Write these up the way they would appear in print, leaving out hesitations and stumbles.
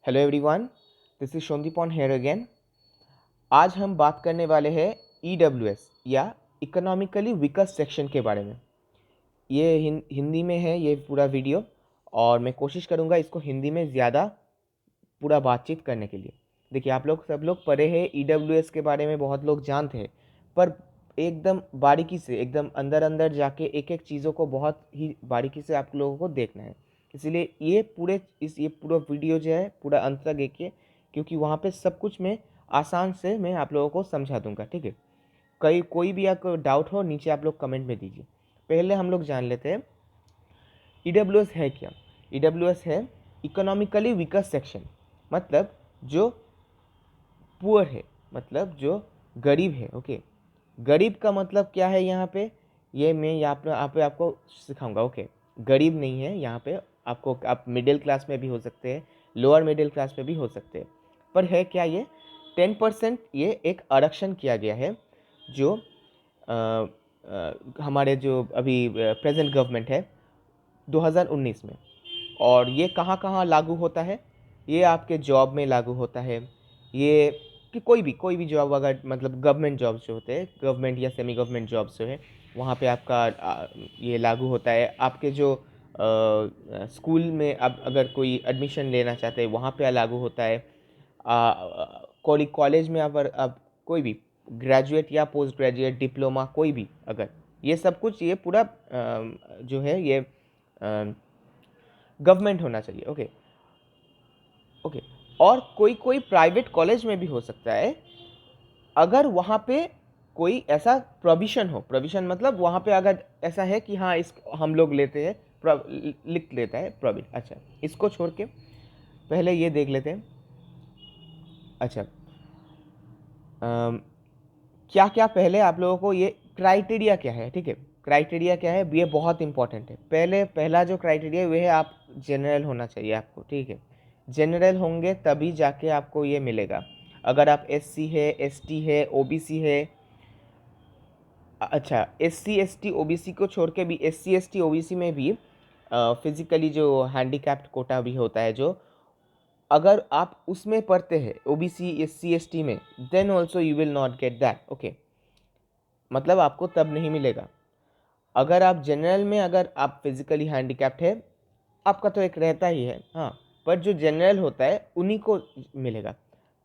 Hello everyone, this is Sandipan here again. आज हम बात करने वाले हैं ईडब्ल्यूएस या इकोनॉमिकली वीकर सेक्शन के बारे में। ये हिंदी में है ये पूरा वीडियो, और मैं कोशिश करूँगा इसको हिंदी में ज़्यादा पूरा बातचीत करने के लिए। देखिए, आप लोग सब लोग पढ़े हैं ईडब्ल्यूएस के बारे में, बहुत लोग जानते हैं, पर एकदम बारीकी से, एकदम अंदर अंदर जाके एक एक चीज़ों को बहुत ही बारीकी से आप लोगों को देखना है। इसीलिए ये पूरा वीडियो जो है पूरा अंत तक देखिए, क्योंकि वहाँ पे सब कुछ मैं आसान से मैं आप लोगों को समझा दूंगा, ठीक है। कोई भी आपको डाउट हो नीचे आप लोग कमेंट में दीजिए। पहले हम लोग जान लेते हैं ईडब्ल्यूएस है क्या। ईडब्ल्यूएस है इकोनॉमिकली वीकर सेक्शन, मतलब जो पुअर है, मतलब जो गरीब है। ओके, गरीब का मतलब क्या है यहाँ पे, ये मैं यहाँ पे आपको सिखाऊंगा। ओके, गरीब नहीं है यहाँ पे, आप मिडिल क्लास में भी हो सकते हैं, लोअर मिडिल क्लास में भी हो सकते हैं, पर है क्या ये 10% ये एक आरक्षण किया गया है जो हमारे जो अभी प्रेजेंट गवर्नमेंट है 2019 में। और ये कहाँ कहाँ लागू होता है, ये आपके जॉब में लागू होता है। ये कि कोई भी जॉब, अगर मतलब गवर्नमेंट जॉब्स जो होते हैं, गवर्नमेंट या सेमी गवर्नमेंट जॉब्स जो है, वहाँ पे आपका ये लागू होता है। आपके जो स्कूल में अब अगर कोई एडमिशन लेना चाहते हैं वहाँ पे लागू होता है। कॉलेज में अब कोई भी ग्रेजुएट या पोस्ट ग्रेजुएट डिप्लोमा कोई भी, अगर ये सब कुछ ये पूरा जो है ये गवर्नमेंट होना चाहिए। Okay okay. और कोई कोई प्राइवेट कॉलेज में भी हो सकता है, अगर वहाँ पे कोई ऐसा प्रोविशन हो। प्रोविशन मतलब वहाँ पे अगर ऐसा है कि हाँ इस हम लोग लेते हैं, लिख लेता है प्रोविट। अच्छा, इसको छोड़ के पहले ये देख लेते हैं। अच्छा, क्या क्या पहले आप लोगों को ये क्राइटेरिया क्या है, ठीक है। क्राइटेरिया क्या है ये बहुत इंपॉर्टेंट है। पहला जो क्राइटेरिया वो है आप जनरल होना चाहिए आपको, ठीक है। जनरल होंगे तभी जाके आपको ये मिलेगा। अगर आप एससी है, एसटी है, ओबीसी है, अच्छा एससी एसटी ओबीसी को छोड़ के भी एससी एसटी ओबीसी में भी फिजिकली जो हैंडीकैप्ड कोटा भी होता है, जो अगर आप उसमें पढ़ते हैं ओबीसी एससी एसटी में, then also you will not get that. Okay, मतलब आपको तब नहीं मिलेगा। अगर आप जनरल में, अगर आप फिजिकली हैंडीकैप्ड है, आपका तो एक रहता ही है, हाँ, पर जो जनरल होता है उन्हीं को मिलेगा।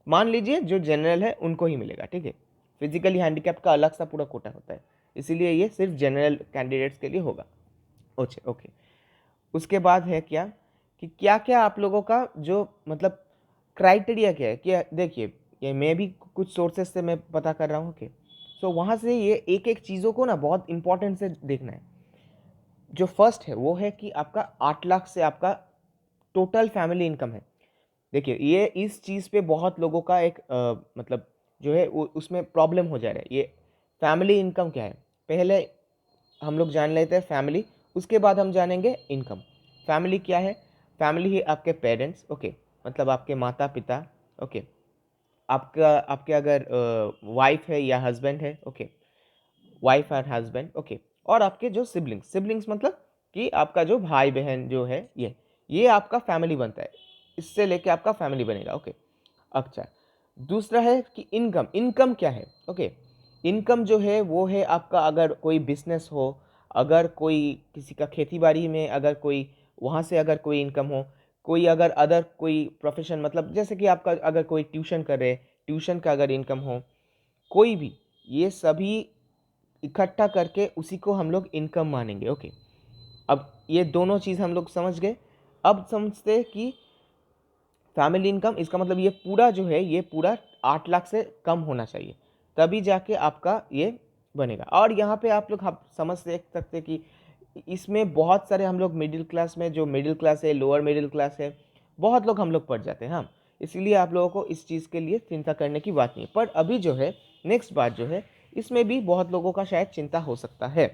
मान लीजिए जो जनरल है उनको ही मिलेगा, ठीक है। फिजिकली हैंडीकैप्ड का अलग सा पूरा कोटा होता है, इसीलिए ये सिर्फ जनरल कैंडिडेट्स के लिए होगा। Okay okay. उसके बाद है क्या कि क्या क्या आप लोगों का जो मतलब क्राइटेरिया क्या है, कि देखिए ये मैं भी कुछ सोर्सेस से मैं पता कर रहा हूँ कि सो वहाँ से ये एक एक चीज़ों को ना बहुत इंपॉर्टेंट से देखना है। जो फर्स्ट है वो है कि आपका 8 लाख से आपका टोटल फैमिली इनकम है। देखिए, ये इस चीज़ पे बहुत लोगों का एक मतलब जो है उसमें प्रॉब्लम हो जा रहा है। ये फैमिली इनकम क्या है, पहले हम लोग जान लेते हैं फैमिली, उसके बाद हम जानेंगे इनकम। फैमिली क्या है, फैमिली है आपके पेरेंट्स, ओके, मतलब आपके माता पिता, ओके, आपका आपके अगर वाइफ है या हस्बैंड है, ओके, वाइफ और हस्बैंड, ओके, और आपके जो सिबलिंग्स, सिबलिंग्स मतलब कि आपका जो भाई बहन जो है, ये आपका फैमिली बनता है। इससे लेके आपका फैमिली बनेगा। ओके, अच्छा, दूसरा है कि इनकम। इनकम क्या है, ओके, इनकम जो है वो है आपका, अगर कोई बिजनेस हो, अगर कोई किसी का खेती बाड़ी में, अगर कोई वहाँ से अगर कोई इनकम हो, कोई अगर अदर कोई प्रोफेशन, मतलब जैसे कि आपका अगर कोई ट्यूशन कर रहे, ट्यूशन का अगर इनकम हो, कोई भी, ये सभी इकट्ठा करके उसी को हम लोग इनकम मानेंगे। ओके, अब ये दोनों चीज़ हम लोग समझ गए। अब समझते हैं कि फैमिली इनकम, इसका मतलब ये पूरा जो है ये पूरा 8 लाख से कम होना चाहिए, तभी जाके आपका ये बनेगा। और यहाँ पे आप लोग समझ देख सकते हैं कि इसमें बहुत सारे हम लोग मिडिल क्लास में, जो मिडिल क्लास है, लोअर मिडिल क्लास है, बहुत लोग हम लोग पढ़ जाते हैं, हाँ। इसीलिए आप लोगों को इस चीज़ के लिए चिंता करने की बात नहीं है। पर अभी जो है नेक्स्ट बात जो है, इसमें भी बहुत लोगों का शायद चिंता हो सकता है।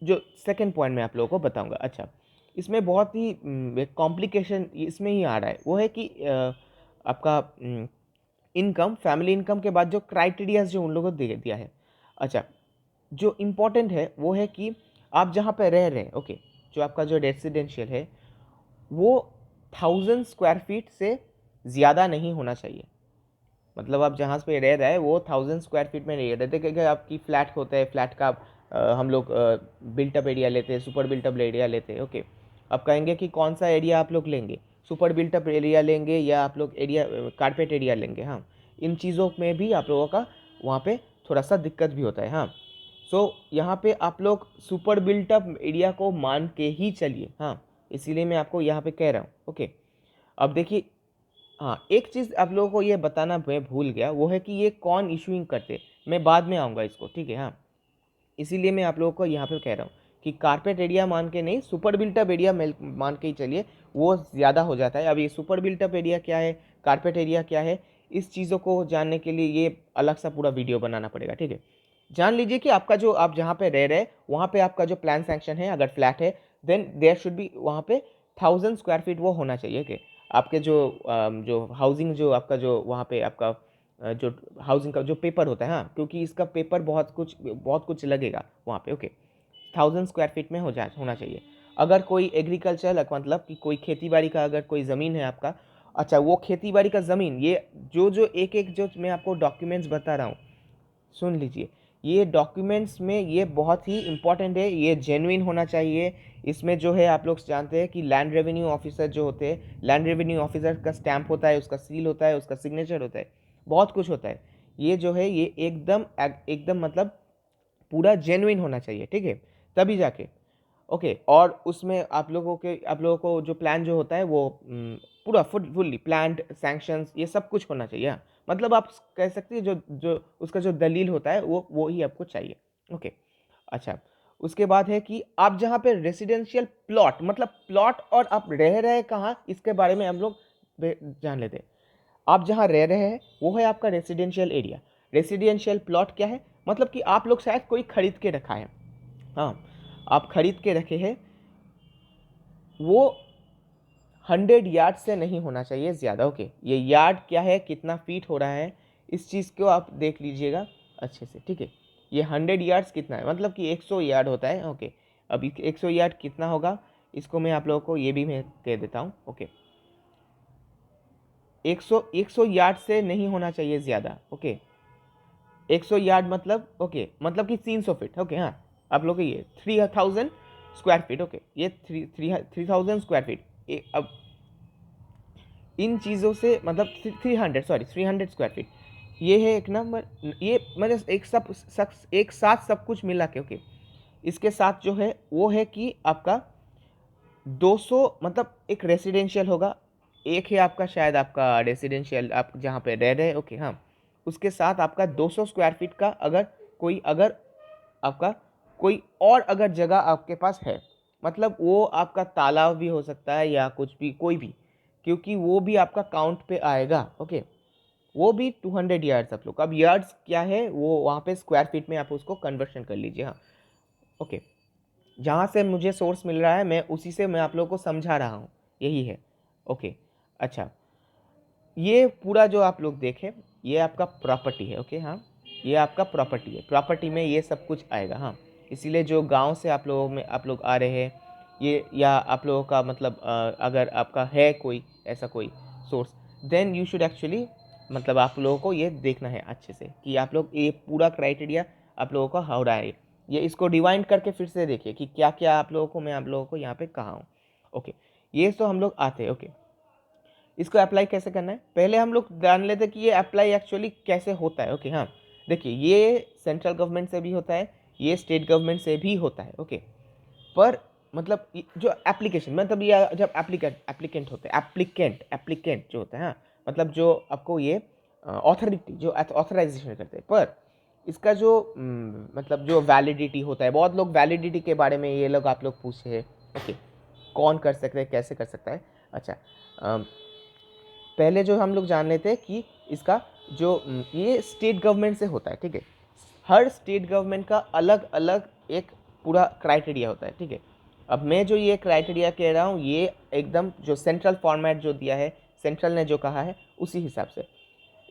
जो सेकंड पॉइंट मैं आप लोगों को बताऊंगा। अच्छा, इसमें बहुत ही कॉम्प्लिकेशन इसमें ही आ रहा है, वो है कि आपका इनकम, फैमिली इनकम के बाद जो क्राइटेरियाज जो उन लोगों को दिया है। अच्छा, जो इम्पोर्टेंट है वो है कि आप जहाँ पे रह रहे हैं, ओके, जो आपका जो रेसिडेंशियल है, वो 1000 स्क्वायर फीट से ज़्यादा नहीं होना चाहिए। मतलब आप जहाँ पे रह रहे हैं वो 1000 स्क्वायर फीट में नहीं रहते, क्योंकि आपकी फ्लैट होता है, फ्लैट का हम लोग बिल्टअप एरिया लेते हैं, सुपर बिल्टअप एरिया लेते हैं। ओके, आप कहेंगे कि कौन सा एरिया आप लोग लेंगे, सुपर बिल्टअप एरिया लेंगे या आप लोग एरिया कारपेट एरिया लेंगे। हाँ, इन चीज़ों में भी आप लोगों का वहाँ पे थोड़ा सा दिक्कत भी होता है। हाँ, सो यहाँ पे आप लोग सुपर बिल्टअप एरिया को मान के ही चलिए। हाँ, इसीलिए मैं आपको यहाँ पे कह रहा हूँ। ओके, अब देखिए, हाँ, एक चीज़ आप लोगों को ये बताना मैं भूल गया, वो है कि ये कौन इशूइंग करते, मैं बाद में आऊँगा इसको, ठीक है। हाँ, इसीलिए मैं आप लोगों को यहाँ पे कह रहा हूँ कि कारपेट एरिया मान के नहीं, सुपर बिल्टअप एरिया मान के ही चलिए, वो ज़्यादा हो जाता है। अब ये सुपर बिल्टअप एरिया क्या है, कारपेट एरिया क्या है, इस चीज़ों को जानने के लिए ये अलग सा पूरा वीडियो बनाना पड़ेगा, ठीक है। जान लीजिए कि आपका जो आप जहाँ पे रह रहे हैं वहाँ पे आपका जो प्लान सैंक्शन है, अगर फ्लैट है देन देयर शुड बी वहाँ पे 1000 स्क्वायर फीट वो होना चाहिए कि आपके जो हाउसिंग जो आपका जो वहाँ पे आपका जो हाउसिंग का जो पेपर होता है। हाँ, क्योंकि इसका पेपर बहुत कुछ लगेगा वहाँ पे। ओके, 1000 स्क्वायर फीट में होना चाहिए। अगर कोई एग्रीकल्चर मतलब कि कोई खेती बाड़ी का अगर कोई ज़मीन है आपका, अच्छा वो खेती बाड़ी का ज़मीन, ये जो एक एक जो मैं आपको डॉक्यूमेंट्स बता रहा हूँ, सुन लीजिए, ये डॉक्यूमेंट्स में ये बहुत ही इंपॉर्टेंट है, ये जेन्युइन होना चाहिए। इसमें जो है आप लोग जानते हैं कि लैंड रेवेन्यू ऑफिसर जो होते हैं, लैंड रेवेन्यू ऑफिसर का स्टैंप होता है, उसका सील होता है, उसका सिग्नेचर होता है, बहुत कुछ होता है। ये जो है ये एकदम एकदम मतलब पूरा जेन्युइन होना चाहिए, ठीक है, तभी जाके। ओके, और उसमें आप लोगों को जो प्लान जो होता है वो पूरा फुल्ली प्लान्ड सैंक्शंस ये सब कुछ होना चाहिए। हाँ, मतलब आप कह सकते हैं जो जो उसका जो दलील होता है वो ही आपको चाहिए। ओके, अच्छा, उसके बाद है कि आप जहाँ पे रेसिडेंशियल प्लॉट, मतलब प्लॉट और आप रह रहे हैं कहाँ, इसके बारे में हम लोग जान लेते हैं। आप जहाँ रह रहे हैं वो है आपका रेसिडेंशियल एरिया। रेसिडेंशियल प्लॉट क्या है, मतलब कि आप लोग शायद कोई खरीद के रखा है। हाँ, आप खरीद के रखे हैं, वो 100 यार्ड से नहीं होना चाहिए ज़्यादा। ओके, ये यार्ड क्या है, कितना फीट हो रहा है, इस चीज़ को आप देख लीजिएगा अच्छे से, ठीक है। ये 100 यार्ड्स कितना है, मतलब कि 100 यार्ड होता है। ओके, अब 100 यार्ड कितना होगा, इसको मैं आप लोगों को ये भी मैं कह देता हूँ। ओके, 100 यार्ड से नहीं होना चाहिए ज़्यादा। ओके, 100 यार्ड मतलब, ओके, मतलब कि 300 फीट। ओके, हाँ, आप लोग ये 3000 स्क्वायर फीट। ओके, ये 3000 स्क्वायर फीट। अब इन चीज़ों से मतलब 300 स्क्वायर फीट, ये है एक नंबर। ये मैंने एक साथ सब कुछ मिला के। ओके, इसके साथ जो है वो है कि आपका 200, मतलब एक रेसिडेंशियल होगा, एक है आपका शायद आपका रेसिडेंशियल आप जहाँ पे रह रहे हैं। ओके, हाँ, उसके साथ आपका 200 स्क्वायर फीट का अगर आपका कोई और अगर जगह आपके पास है, मतलब वो आपका तालाब भी हो सकता है या कुछ भी, कोई भी, क्योंकि वो भी आपका काउंट पे आएगा। ओके, वो भी 200 यार्ड्स आप लोग, अब यार्ड्स क्या है वो वहाँ पे स्क्वायर फीट में आप उसको कन्वर्शन कर लीजिए। हाँ, ओके, जहाँ से मुझे सोर्स मिल रहा है मैं उसी से मैं आप लोगों को समझा रहा हूँ, यही है। ओके, अच्छा, ये पूरा जो आप लोग देखें ये आपका प्रॉपर्टी है। ओके, हाँ, ये आपका प्रॉपर्टी है, प्रॉपर्टी में ये सब कुछ आएगा। हाँ, इसीलिए जो गांव से आप लोग आ रहे हैं, ये या आप लोगों का मतलब अगर आपका है कोई ऐसा कोई source, then you should actually, मतलब आप लोगों को ये देखना है अच्छे से कि आप लोग ये पूरा क्राइटेरिया आप लोगों का हो रहा है। ये इसको डिवाइड करके फिर से देखिए कि क्या क्या आप लोगों को मैं आप लोगों को यहाँ पे कहा हूँ। ओके, ये तो हम लोग आते हैं। ओके, इसको अप्लाई कैसे करना है, पहले हम लोग जान लेते हैं कि ये अप्लाई एक्चुअली कैसे होता है। ओके, हाँ, देखिए, ये सेंट्रल गवर्नमेंट से भी होता है, ये स्टेट गवर्नमेंट से भी होता है। ओके, पर मतलब जो एप्लीकेशन, मतलब ये जब एप्लीकेंट होते हैं, एप्लीकेंट जो होता है, हाँ, मतलब जो आपको ये ऑथोरिटी जो ऑथराइजेशन करते हैं, पर इसका जो मतलब जो वैलिडिटी होता है, बहुत लोग वैलिडिटी के बारे में ये लोग आप लोग पूछे हैं। ओके, कौन कर सकते हैं, कैसे कर सकता है। अच्छा, पहले जो हम लोग जान लेते हैं कि इसका जो ये स्टेट गवर्नमेंट से होता है, ठीक है। हर स्टेट गवर्नमेंट का अलग अलग एक पूरा क्राइटेरिया होता है, ठीक है। अब मैं जो ये क्राइटेरिया कह रहा हूँ ये एकदम जो सेंट्रल फॉर्मेट जो दिया है, सेंट्रल ने जो कहा है उसी हिसाब से।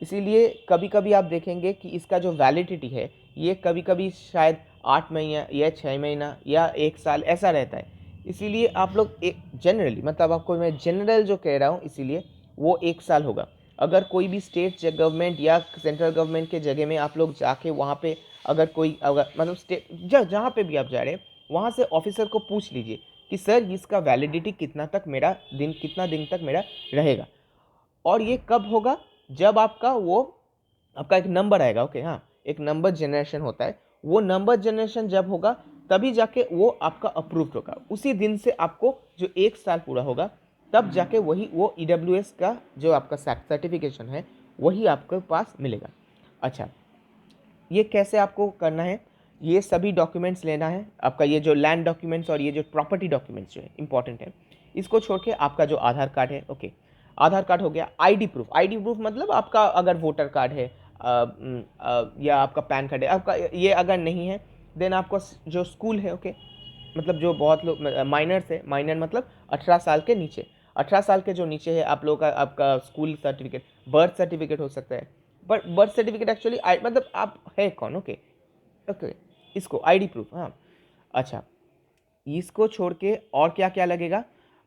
इसीलिए कभी कभी आप देखेंगे कि इसका जो वैलिडिटी है ये कभी कभी शायद 8 महीना या 6 महीना या 1 साल ऐसा रहता है। इसीलिए आप लोग एक जनरली, मतलब आपको मैं जनरल जो कह रहा हूँ, इसीलिए वो 1 साल होगा। अगर कोई भी स्टेट गवर्नमेंट या सेंट्रल गवर्नमेंट के जगह में आप लोग जाके वहाँ पे अगर कोई अगर मतलब स्टेट जहाँ पे भी आप जा रहे हैं वहाँ से ऑफिसर को पूछ लीजिए कि सर इसका वैलिडिटी कितना दिन तक मेरा रहेगा। और ये कब होगा, जब आपका एक नंबर आएगा। ओके, हाँ, एक नंबर जनरेशन होता है, वो नंबर जनरेशन जब होगा तभी जाके वो आपका अप्रूव्ड होगा। उसी दिन से आपको जो 1 साल पूरा होगा तब जाके वही वो EWS का जो आपका सर्टिफिकेशन है वही आपके पास मिलेगा। अच्छा, ये कैसे आपको करना है, ये सभी डॉक्यूमेंट्स लेना है। आपका ये जो लैंड डॉक्यूमेंट्स और ये जो प्रॉपर्टी डॉक्यूमेंट्स जो है इंपॉर्टेंट है। इसको छोड़ के आपका जो आधार कार्ड है, ओके, आधार कार्ड हो गया। आईडी प्रूफ मतलब आपका अगर वोटर कार्ड है या आपका पैन कार्ड है, आपका ये अगर नहीं है देन आपको जो स्कूल है, ओके, मतलब जो बहुत लोग माइनर्स है, माइनर मतलब 18 साल के नीचे, 18 साल के जो नीचे है आप लोगों का आपका स्कूल सर्टिफिकेट, बर्थ सर्टिफिकेट हो सकता है। बट बर्थ सर्टिफिकेट एक्चुअली मतलब आप है कौन, ओके, ओके, इसको आईडी प्रूफ, हाँ। अच्छा, इसको छोड़ के और क्या क्या लगेगा।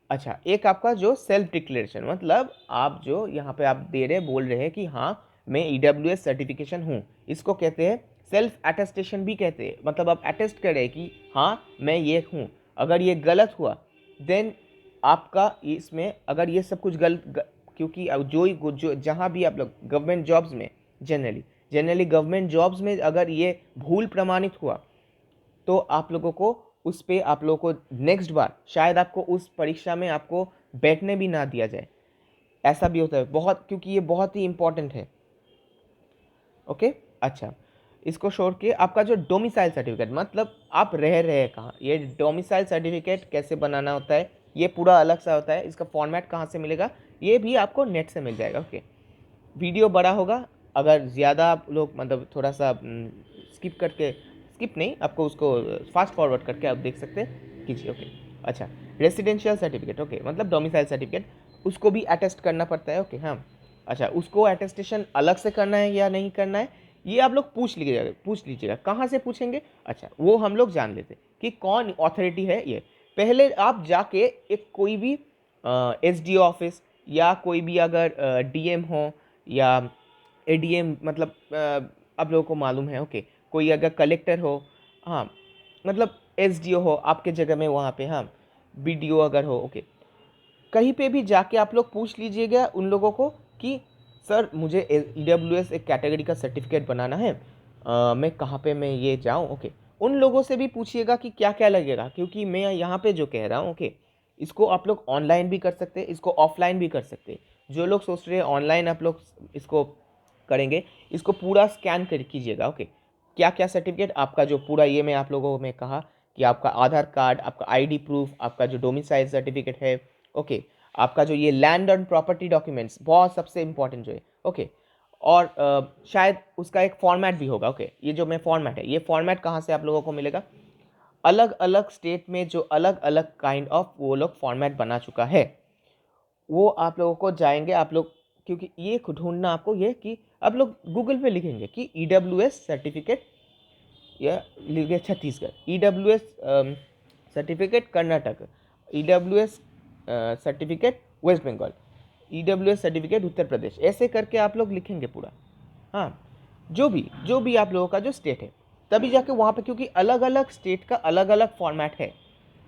अच्छा, एक आपका जो सेल्फ डिक्लेरेशन, मतलब आप जो यहाँ पे आप बोल रहे हैं कि हाँ मैं EWS सर्टिफिकेशन हूँ, इसको कहते हैं सेल्फ अटेस्टेशन भी कहते हैं। मतलब आप अटेस्ट कर रहे हैं कि हाँ मैं ये हूँ। अगर ये गलत हुआ देन आपका इसमें अगर ये सब कुछ क्योंकि जो जहाँ भी आप लोग गवर्नमेंट जॉब्स में जनरली गवर्नमेंट जॉब्स में अगर ये भूल प्रमाणित हुआ तो आप लोगों को उस पे आप लोगों को नेक्स्ट बार शायद आपको उस परीक्षा में आपको बैठने भी ना दिया जाए। ऐसा भी होता है बहुत, क्योंकि ये बहुत ही इंपॉर्टेंट है। ओके, अच्छा, इसको छोड़ के आपका जो डोमिसाइल सर्टिफिकेट, मतलब आप रह रहे हैं कहाँ, ये डोमिसाइल सर्टिफिकेट कैसे बनाना होता है ये पूरा अलग सा होता है। इसका फॉर्मेट कहाँ से मिलेगा ये भी आपको नेट से मिल जाएगा। ओके, वीडियो बड़ा होगा, अगर ज़्यादा आप लोग मतलब थोड़ा सा स्किप नहीं, आपको उसको फास्ट फॉरवर्ड करके आप देख सकते हैं, कीजिए। ओके, अच्छा, रेसिडेंशियल सर्टिफिकेट, ओके, मतलब डोमिसाइल सर्टिफिकेट, उसको भी अटेस्ट करना पड़ता है। ओके, हाँ, अच्छा, उसको अटेस्टेशन अलग से करना है या नहीं करना है ये आप लोग पूछ लीजिएगा। कहाँ से पूछेंगे, अच्छा, वो हम लोग जान लेते कि कौन अथॉरिटी है ये। पहले आप जाके एक कोई भी SDO ऑफिस या कोई भी अगर DM हो या ADM, मतलब आप लोगों को मालूम है, ओके, कोई अगर कलेक्टर हो, हाँ, मतलब SDO हो आपके जगह में वहाँ पे, हाँ, BDO अगर हो, ओके, कहीं पे भी जाके आप लोग पूछ लीजिएगा उन लोगों को कि सर मुझे EWS एक कैटेगरी का सर्टिफिकेट बनाना है, मैं कहाँ पे मैं ये जाऊँ। ओके, उन लोगों से भी पूछिएगा कि क्या क्या लगेगा, क्योंकि मैं यहाँ पे जो कह रहा हूँ, ओके, इसको आप लोग ऑनलाइन भी कर सकते हैं, इसको ऑफलाइन भी कर सकते हैं। जो लोग सोच रहे हैं ऑनलाइन आप लोग इसको करेंगे, इसको पूरा स्कैन कर कीजिएगा। ओके, क्या क्या सर्टिफिकेट आपका जो पूरा ये मैं आप लोगों में कहा कि आपका आधार कार्ड, आपका आईडी प्रूफ, आपका जो डोमिसाइल सर्टिफिकेट है, ओके, आपका जो ये लैंड एंड प्रॉपर्टी डॉक्यूमेंट्स बहुत सबसे इंपॉर्टेंट जो है, ओके, और शायद उसका एक फॉर्मेट भी होगा। ओके, ये जो मैं फॉर्मेट है, ये फॉर्मेट कहाँ से आप लोगों को मिलेगा, अलग अलग स्टेट में जो अलग अलग काइंड ऑफ वो लोग फॉर्मेट बना चुका है वो आप लोगों को जाएंगे आप लोग, क्योंकि ये ढूंढना आपको ये कि आप लोग गूगल पे लिखेंगे कि EWS सर्टिफिकेट या लिखे Chhattisgarh, EWS certificate Karnataka, EWS certificate West Bengal, EWS certificate Uttar Pradesh, ऐसे करके आप लोग लिखेंगे पूरा। हाँ, जो भी आप लोगों का जो स्टेट है, तभी जाके वहाँ पे, क्योंकि अलग अलग स्टेट का अलग अलग फॉर्मेट है,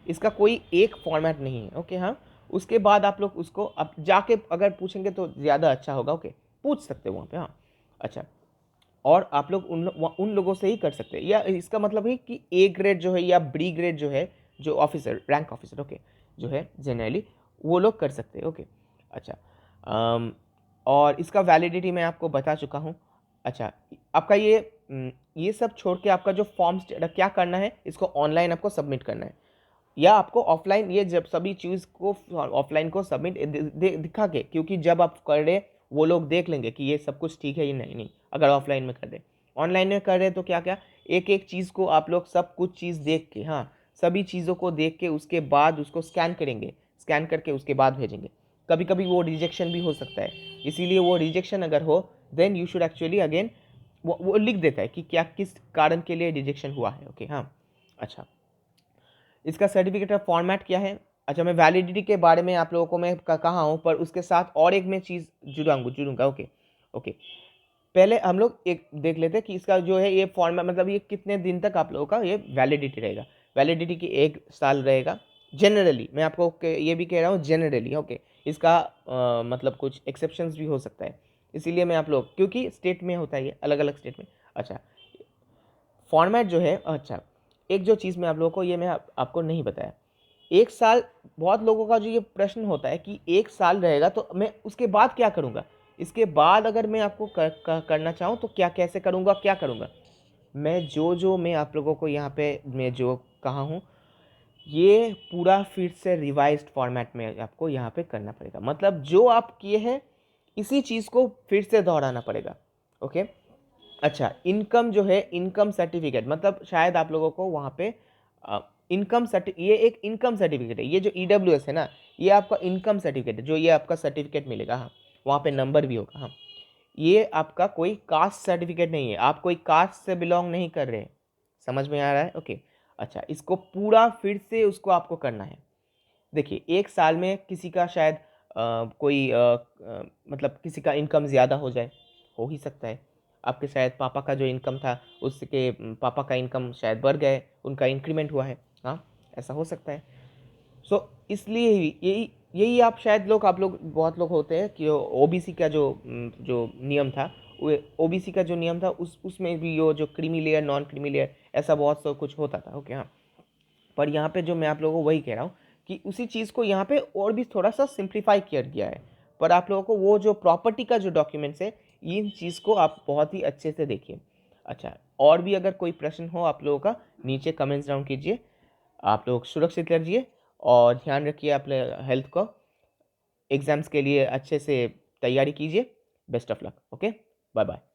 इसका कोई एक फॉर्मेट नहीं है। ओके, हाँ, उसके बाद आप लोग उसको अब जाके अगर पूछेंगे तो ज़्यादा अच्छा होगा। ओके, पूछ सकते हो वहाँ पे, हाँ, अच्छा, और आप लोग उन लोगों से ही कर सकते हैं, या इसका मतलब है कि A ग्रेड जो है या B ग्रेड जो है, जो ऑफिसर रैंक ऑफिसर, ओके, जो है जनरली वो लोग कर सकते हैं। ओके, अच्छा, और इसका वैलिडिटी मैं आपको बता चुका हूँ। अच्छा, आपका ये सब छोड़ के आपका जो फॉर्म्स क्या करना है, इसको ऑनलाइन आपको सबमिट करना है या आपको ऑफलाइन, ये जब सभी चीज़ को ऑफलाइन को सबमिट दिखा के, क्योंकि जब आप कर रहे वो लोग देख लेंगे कि ये सब कुछ ठीक है या नहीं। अगर ऑफलाइन में कर रहे, ऑनलाइन में कर रहे तो क्या क्या एक एक चीज़ को आप लोग सब कुछ चीज़ देख के, हाँ, सभी चीज़ों को देख के उसके बाद उसको स्कैन करेंगे, स्कैन करके उसके बाद भेजेंगे। कभी कभी वो रिजेक्शन भी हो सकता है, इसीलिए वो रिजेक्शन अगर हो then you should actually again वो लिख देता है कि क्या किस कारण के लिए रिजेक्शन हुआ है। ओके, हाँ, अच्छा, इसका सर्टिफिकेट का फॉर्मेट क्या है? अच्छा, मैं वैलिडिटी के बारे में आप लोगों को मैं कहा हूँ, पर उसके साथ और एक मैं चीज़ जुड़ूंगा। ओके ओके, पहले हम लोग एक देख लेते हैं कि इसका जो है ये फॉर्मेट, मतलब ये कितने दिन तक आप लोगों का ये वैलिडिटी रहेगा। वैलिडिटी की 1 साल रहेगा जनरली, मैं आपको ये भी कह रहा हूँ जनरली। ओके, इसका मतलब कुछ एक्सेप्शंस भी हो सकता है, इसीलिए मैं आप लोग, क्योंकि स्टेट में होता है ये, अलग अलग स्टेट में। अच्छा, फॉर्मेट जो है, अच्छा एक जो चीज़ मैं आप लोगों को ये मैं आपको नहीं बताया, 1 साल, बहुत लोगों का जो ये प्रश्न होता है कि 1 साल रहेगा तो मैं उसके बाद क्या करूँगा, इसके बाद अगर मैं आपको करना चाहूँ तो क्या, कैसे करूँगा, क्या करूँगा। मैं जो मैं आप लोगों को यहाँ पे मैं जो कहा हूँ, ये पूरा फिर से रिवाइज्ड फॉर्मेट में आपको यहाँ पे करना पड़ेगा। मतलब जो आप किए हैं इसी चीज़ को फिर से दोहराना पड़ेगा। ओके, अच्छा, इनकम जो है, इनकम सर्टिफिकेट, मतलब शायद आप लोगों को वहाँ पे इनकम सर्टि ये एक इनकम सर्टिफिकेट है, ये जो EWS है ना, ये आपका इनकम सर्टिफिकेट है, जो ये आपका सर्टिफिकेट मिलेगा। हाँ, वहाँ पे नंबर भी होगा। हाँ, ये आपका कोई कास्ट सर्टिफिकेट नहीं है, आप कोई कास्ट से बिलोंग नहीं कर रहे। समझ में आ रहा है? ओके, अच्छा, इसको पूरा फिर से उसको आपको करना है। देखिए, 1 साल में किसी का शायद कोई मतलब किसी का इनकम ज़्यादा हो जाए, हो ही सकता है। आपके शायद पापा का जो इनकम था उसके पापा का इनकम शायद बढ़ गए, उनका इंक्रीमेंट हुआ है। हाँ, ऐसा हो सकता है। सो इसलिए ही यही यही आप लोग बहुत लोग होते हैं कि ओबीसी का जो नियम था, वो ओबीसी का जो नियम था उसमें भी वो जो creamy layer, non creamy layer, ऐसा बहुत सा कुछ होता था। ओके, हाँ, पर यहाँ पे जो मैं आप लोगों को वही कह रहा हूँ कि उसी चीज़ को यहाँ पे और भी थोड़ा सा सिंप्लीफाई किया गया है। पर आप लोगों को वो जो प्रॉपर्टी का जो डॉक्यूमेंट्स है, इन चीज़ को आप बहुत ही अच्छे से देखिए। अच्छा, और भी अगर कोई प्रश्न हो आप लोगों का, नीचे कमेंट्स डाउन कीजिए। आप लोग सुरक्षित रहिए और ध्यान रखिए अपने हेल्थ को। एग्ज़ाम्स के लिए अच्छे से तैयारी कीजिए। Best of luck. Okay, bye bye.